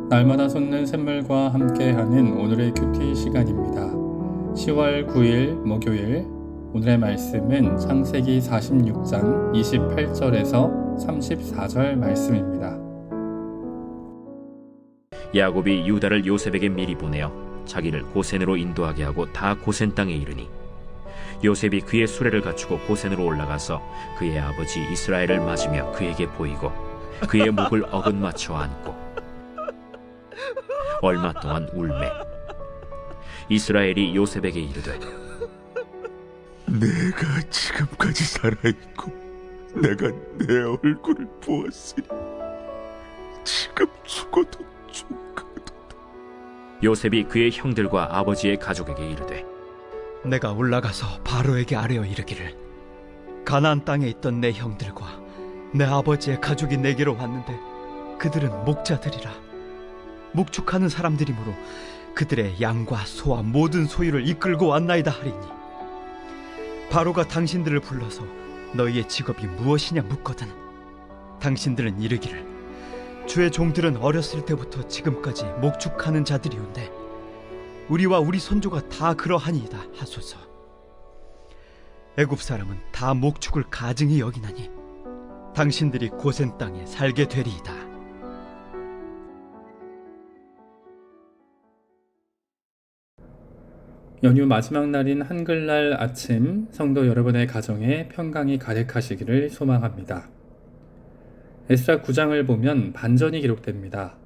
날마다 솟는 샘물과 함께하는 오늘의 큐티 시간입니다. 10월 9일 목요일, 오늘의 말씀은 창세기 46장 28절에서 34절 말씀입니다. 야곱이 유다를 요셉에게 미리 보내어 자기를 고센으로 인도하게 하고 다 고센 땅에 이르니, 요셉이 그의 수레를 갖추고 고센으로 올라가서 그의 아버지 이스라엘을 맞으며 그에게 보이고 그의 목을 어긋맞춰 안고 얼마 동안 울매. 이스라엘이 요셉에게 이르되, 내가 지금까지 살아있고 내가 내 얼굴을 보았으니 지금 죽어도 좋거든. 요셉이 그의 형들과 아버지의 가족에게 이르되, 내가 올라가서 바로에게 아뢰어 이르기를, 가나안 땅에 있던 내 형들과 내 아버지의 가족이 내게로 왔는데 그들은 목자들이라 목축하는 사람들이므로 그들의 양과 소와 모든 소유를 이끌고 왔나이다 하리니, 바로가 당신들을 불러서 너희의 직업이 무엇이냐 묻거든 당신들은 이르기를, 주의 종들은 어렸을 때부터 지금까지 목축하는 자들이온데 우리와 우리 선조가 다 그러하니이다 하소서. 애굽 사람은 다 목축을 가증히 여기나니 당신들이 고센 땅에 살게 되리이다. 연휴 마지막 날인 한글날 아침, 성도 여러분의 가정에 평강이 가득하시기를 소망합니다. 에스라 9장을 보면 반전이 기록됩니다.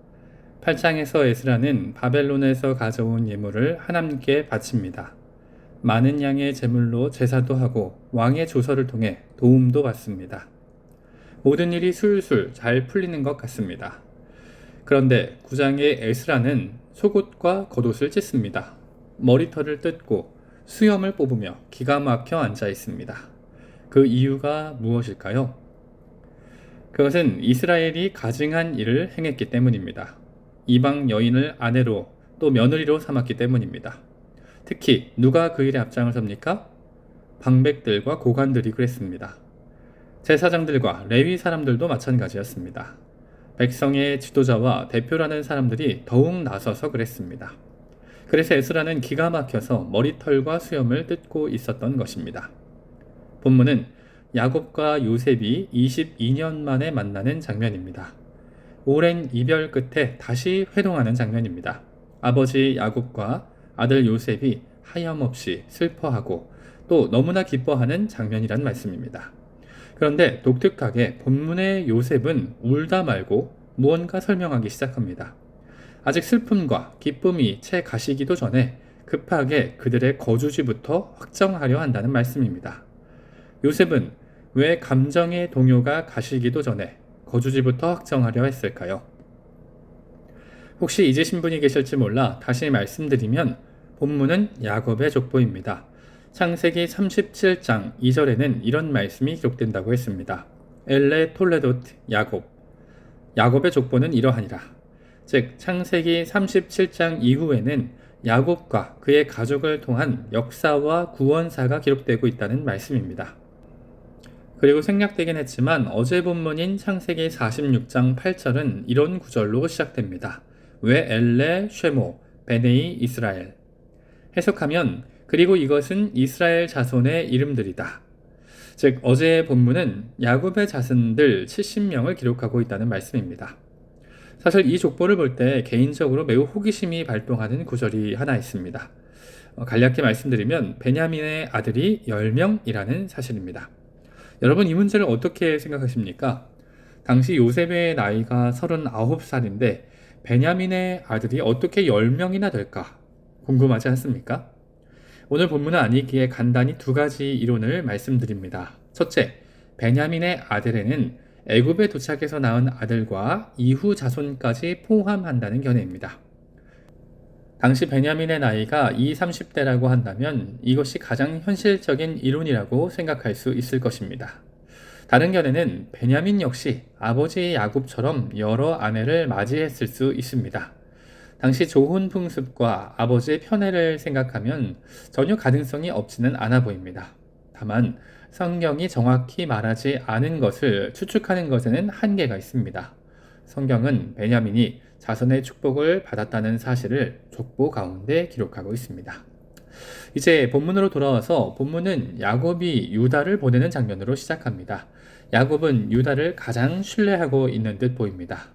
8장에서 에스라는 바벨론에서 가져온 예물을 하나님께 바칩니다. 많은 양의 제물로 제사도 하고 왕의 조서를 통해 도움도 받습니다. 모든 일이 술술 잘 풀리는 것 같습니다. 그런데 9장의 에스라는 속옷과 겉옷을 찢습니다. 머리털을 뜯고 수염을 뽑으며 기가 막혀 앉아 있습니다. 그 이유가 무엇일까요? 그것은 이스라엘이 가증한 일을 행했기 때문입니다. 이방 여인을 아내로 또 며느리로 삼았기 때문입니다. 특히 누가 그 일에 앞장을 섭니까? 방백들과 고관들이 그랬습니다. 제사장들과 레위 사람들도 마찬가지였습니다. 백성의 지도자와 대표라는 사람들이 더욱 나서서 그랬습니다. 그래서 에스라는 기가 막혀서 머리털과 수염을 뜯고 있었던 것입니다. 본문은 야곱과 요셉이 22년 만에 만나는 장면입니다. 오랜 이별 끝에 다시 회동하는 장면입니다. 아버지 야곱과 아들 요셉이 하염없이 슬퍼하고 또 너무나 기뻐하는 장면이란 말씀입니다. 그런데 독특하게 본문의 요셉은 울다 말고 무언가 설명하기 시작합니다. 아직 슬픔과 기쁨이 채 가시기도 전에 급하게 그들의 거주지부터 확정하려 한다는 말씀입니다. 요셉은 왜 감정의 동요가 가시기도 전에 거주지부터 확정하려 했을까요? 혹시 잊으신 분이 계실지 몰라 다시 말씀드리면, 본문은 야곱의 족보입니다. 창세기 37장 2절에는 이런 말씀이 기록된다고 했습니다. 엘레 톨레도트 야곱, 야곱의 족보는 이러하니라. 즉 창세기 37장 이후에는 야곱과 그의 가족을 통한 역사와 구원사가 기록되고 있다는 말씀입니다. 그리고 생략되긴 했지만 어제 본문인 창세기 46장 8절은 이런 구절로 시작됩니다. 왜 엘레 쉐모 베네이 이스라엘. 해석하면 그리고 이것은 이스라엘 자손의 이름들이다. 즉 어제의 본문은 야곱의 자손들 70명을 기록하고 있다는 말씀입니다. 사실 이 족보를 볼 때 개인적으로 매우 호기심이 발동하는 구절이 하나 있습니다. 간략히 말씀드리면 베냐민의 아들이 10명이라는 사실입니다. 여러분, 이 문제를 어떻게 생각하십니까? 당시 요셉의 나이가 39살인데 베냐민의 아들이 어떻게 10명이나 될까 궁금하지 않습니까? 오늘 본문은 아니기에 간단히 두 가지 이론을 말씀드립니다. 첫째, 베냐민의 아들에는 애굽에 도착해서 낳은 아들과 이후 자손까지 포함한다는 견해입니다. 당시 베냐민의 나이가 30대라고 한다면 이것이 가장 현실적인 이론이라고 생각할 수 있을 것입니다. 다른 견해는 베냐민 역시 아버지 야곱처럼 여러 아내를 맞이했을 수 있습니다. 당시 조혼 풍습과 아버지의 편애를 생각하면 전혀 가능성이 없지는 않아 보입니다. 다만 성경이 정확히 말하지 않은 것을 추측하는 것에는 한계가 있습니다. 성경은 베냐민이 자손의 축복을 받았다는 사실을 족보 가운데 기록하고 있습니다. 이제 본문으로 돌아와서 본문은 야곱이 유다를 보내는 장면으로 시작합니다. 야곱은 유다를 가장 신뢰하고 있는 듯 보입니다.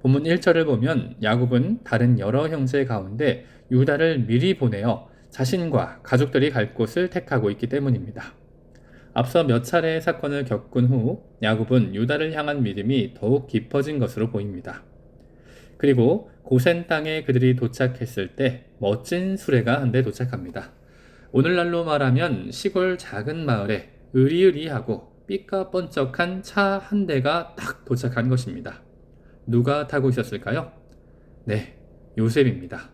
본문 1절을 보면 야곱은 다른 여러 형제 가운데 유다를 미리 보내어 자신과 가족들이 갈 곳을 택하고 있기 때문입니다. 앞서 몇 차례의 사건을 겪은 후 야곱은 유다를 향한 믿음이 더욱 깊어진 것으로 보입니다. 그리고 고센 땅에 그들이 도착했을 때 멋진 수레가 한 대 도착합니다. 오늘날로 말하면 시골 작은 마을에 으리으리하고 삐까뻔쩍한 차 한 대가 딱 도착한 것입니다. 누가 타고 있었을까요? 네, 요셉입니다.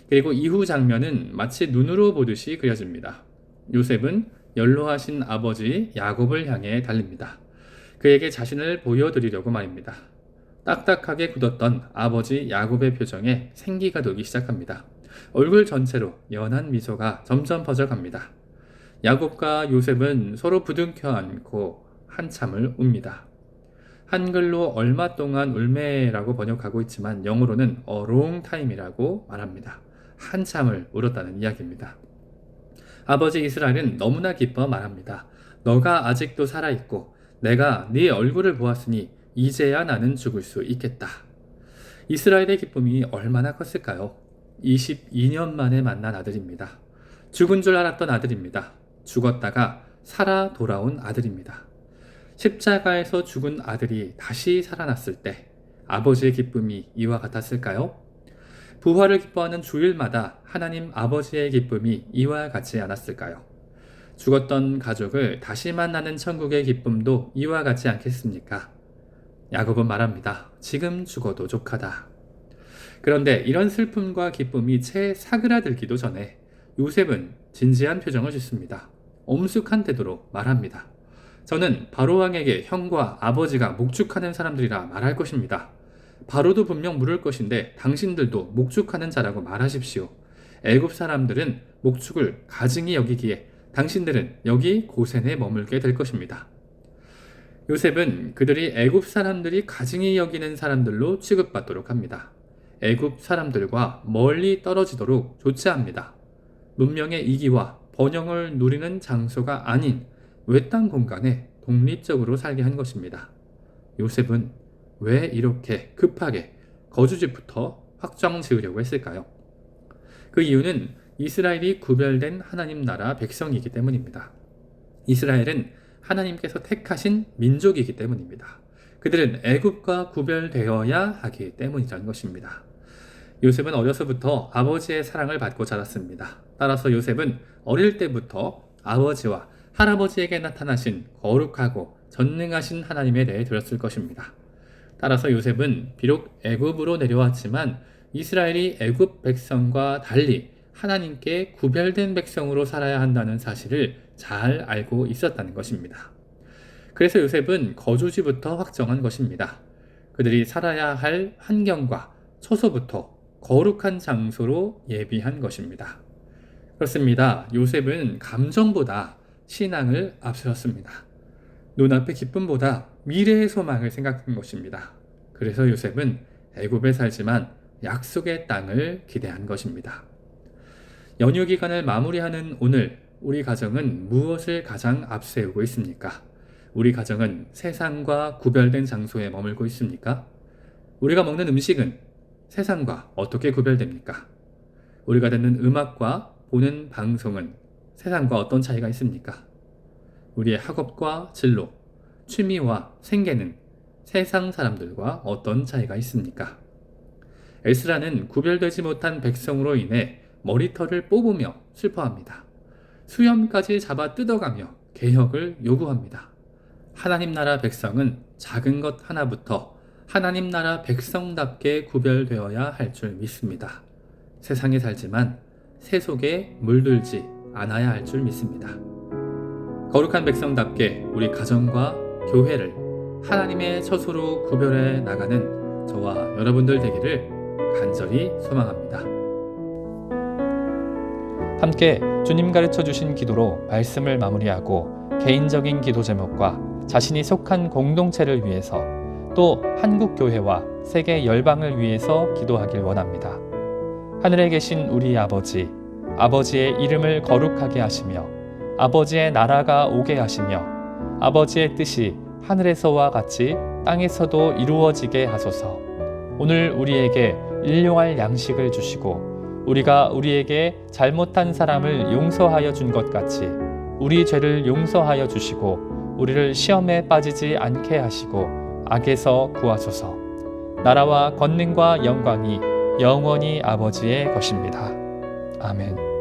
그리고 이후 장면은 마치 눈으로 보듯이 그려집니다. 요셉은 연로하신 아버지 야곱을 향해 달립니다. 그에게 자신을 보여드리려고 말입니다. 딱딱하게 굳었던 아버지 야곱의 표정에 생기가 돌기 시작합니다. 얼굴 전체로 연한 미소가 점점 퍼져갑니다. 야곱과 요셉은 서로 부둥켜 안고 한참을 웁니다. 한글로 얼마 동안 울매라고 번역하고 있지만 영어로는 a long time이라고 말합니다. 한참을 울었다는 이야기입니다. 아버지 이스라엘은 너무나 기뻐 말합니다. 너가 아직도 살아있고 내가 네 얼굴을 보았으니 이제야 나는 죽을 수 있겠다. 이스라엘의 기쁨이 얼마나 컸을까요? 22년 만에 만난 아들입니다. 죽은 줄 알았던 아들입니다. 죽었다가 살아 돌아온 아들입니다. 십자가에서 죽은 아들이 다시 살아났을 때 아버지의 기쁨이 이와 같았을까요? 부활을 기뻐하는 주일마다 하나님 아버지의 기쁨이 이와 같지 않았을까요? 죽었던 가족을 다시 만나는 천국의 기쁨도 이와 같지 않겠습니까? 야곱은 말합니다. 지금 죽어도 족하다. 그런데 이런 슬픔과 기쁨이 채 사그라들기도 전에 요셉은 진지한 표정을 짓습니다. 엄숙한 태도로 말합니다. 저는 바로왕에게 형과 아버지가 목축하는 사람들이라 말할 것입니다. 바로도 분명 물을 것인데 당신들도 목축하는 자라고 말하십시오. 애굽 사람들은 목축을 가증히 여기기에 당신들은 여기 고센에 머물게 될 것입니다. 요셉은 그들이 애굽 사람들이 가증히 여기는 사람들로 취급받도록 합니다. 애굽 사람들과 멀리 떨어지도록 조치합니다. 문명의 이기와 번영을 누리는 장소가 아닌 외딴 공간에 독립적으로 살게 한 것입니다. 요셉은 왜 이렇게 급하게 거주지부터 확정 지으려고 했을까요? 그 이유는 이스라엘이 구별된 하나님 나라 백성이기 때문입니다. 이스라엘은 하나님께서 택하신 민족이기 때문입니다. 그들은 애굽과 구별되어야 하기 때문이라는 것입니다. 요셉은 어려서부터 아버지의 사랑을 받고 자랐습니다. 따라서 요셉은 어릴 때부터 아버지와 할아버지에게 나타나신 거룩하고 전능하신 하나님에 대해 들었을 것입니다. 따라서 요셉은 비록 애굽으로 내려왔지만 이스라엘이 애굽 백성과 달리 하나님께 구별된 백성으로 살아야 한다는 사실을 잘 알고 있었다는 것입니다. 그래서 요셉은 거주지부터 확정한 것입니다. 그들이 살아야 할 환경과 처소부터 거룩한 장소로 예비한 것입니다. 그렇습니다. 요셉은 감정보다 신앙을 앞세웠습니다. 눈앞의 기쁨보다 미래의 소망을 생각한 것입니다. 그래서 요셉은 애굽에 살지만 약속의 땅을 기대한 것입니다. 연휴 기간을 마무리하는 오늘 우리 가정은 무엇을 가장 앞세우고 있습니까? 우리 가정은 세상과 구별된 장소에 머물고 있습니까? 우리가 먹는 음식은 세상과 어떻게 구별됩니까? 우리가 듣는 음악과 보는 방송은 세상과 어떤 차이가 있습니까? 우리의 학업과 진로, 취미와 생계는 세상 사람들과 어떤 차이가 있습니까? 에스라는 구별되지 못한 백성으로 인해 머리털을 뽑으며 슬퍼합니다. 수염까지 잡아 뜯어가며 개혁을 요구합니다. 하나님 나라 백성은 작은 것 하나부터 하나님 나라 백성답게 구별되어야 할 줄 믿습니다. 세상에 살지만 새 속에 물들지 않아야 할 줄 믿습니다. 거룩한 백성답게 우리 가정과 교회를 하나님의 처소로 구별해 나가는 저와 여러분들 되기를 간절히 소망합니다. 함께 주님 가르쳐 주신 기도로 말씀을 마무리하고 개인적인 기도 제목과 자신이 속한 공동체를 위해서 또 한국교회와 세계 열방을 위해서 기도하길 원합니다. 하늘에 계신 우리 아버지, 아버지의 이름을 거룩하게 하시며 아버지의 나라가 오게 하시며 아버지의 뜻이 하늘에서와 같이 땅에서도 이루어지게 하소서. 오늘 우리에게 일용할 양식을 주시고 우리가 우리에게 잘못한 사람을 용서하여 준 것 같이 우리 죄를 용서하여 주시고 우리를 시험에 빠지지 않게 하시고 악에서 구하소서. 나라와 권능과 영광이 영원히 아버지의 것입니다. 아멘.